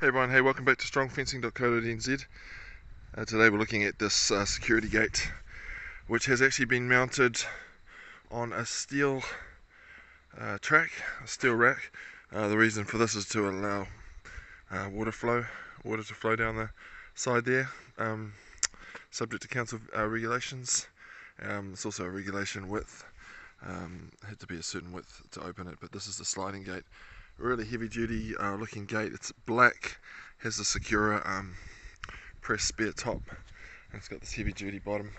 Hey everyone, hey, welcome back to strongfencing.co.nz. Today we're looking at this security gate, which has actually been mounted on a steel track, a steel rack. The reason for this is to allow water to flow down the side there, subject to council regulations. It's also a regulation width. It had to be a certain width to open it, but this is the sliding gate. Really heavy duty looking gate. It's black, has a secure press spare top, and it's got this heavy duty bottom,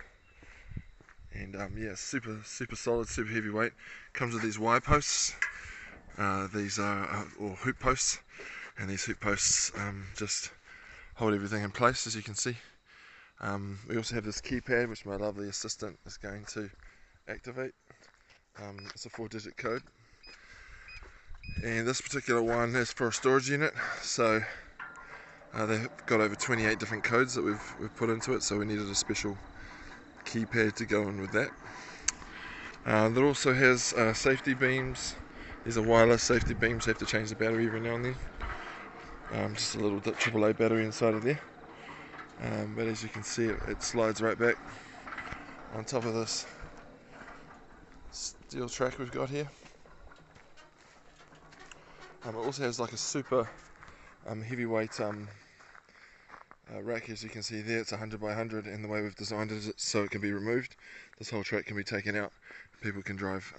and yeah, super solid, super heavy weight. Comes with these wire posts. These are or hoop posts, and these hoop posts just hold everything in place, as you can see. We also have this keypad, which my lovely assistant is going to activate. It's a 4-digit code, and this particular one is for a storage unit, so they've got over 28 different codes that we've put into it, so we needed a special keypad to go in with that. It also has safety beams. These are wireless safety beams, so you have to change the battery every now and then. Just a little AAA battery inside of there, but as you can see, it slides right back on top of this steel track we've got here. It also has like a super heavyweight rack, as you can see there. It's 100 by 100, and the way we've designed it is so it can be removed. This whole track can be taken out. People can drive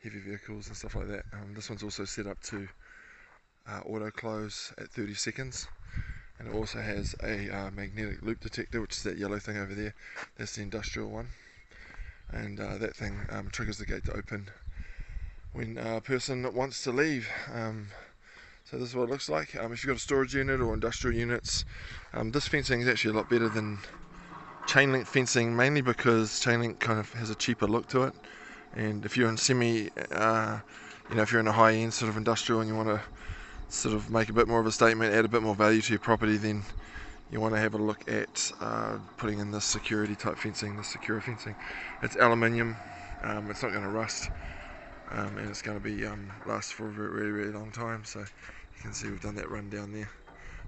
heavy vehicles and stuff like that. This one's also set up to auto close at 30 seconds, and it also has a magnetic loop detector, which is that yellow thing over there. That's the industrial one, and that thing triggers the gate to open when a person wants to leave. So this is what it looks like. If you've got a storage unit or industrial units, this fencing is actually a lot better than chain link fencing, mainly because chain link kind of has a cheaper look to it. And if you're in if you're in a high end sort of industrial and you want to sort of make a bit more of a statement, add a bit more value to your property, then you want to have a look at putting in this security type fencing, this secure fencing. It's aluminium, it's not going to rust, and it's going to be last for a very long time. So you can see we've done that run down there.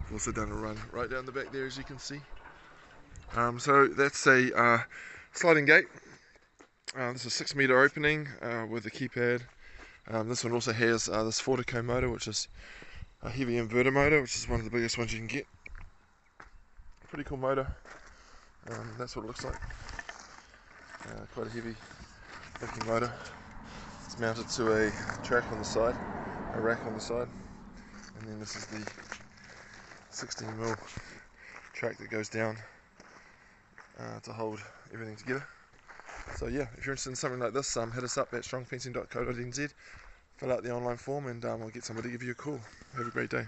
We've also done a run right down the back there, as you can see. So that's a sliding gate. This is a 6-meter opening with a keypad. This one also has this Fortico motor, which is a heavy inverter motor, which is one of the biggest ones you can get. Pretty cool motor. That's what it looks like. Quite a heavy looking motor. It's mounted to a track on the side, a rack on the side, and then this is the 16mm track that goes down to hold everything together. So yeah, if you're interested in something like this, hit us up at strongfencing.co.nz, fill out the online form, and we'll get somebody to give you a call. Have a great day.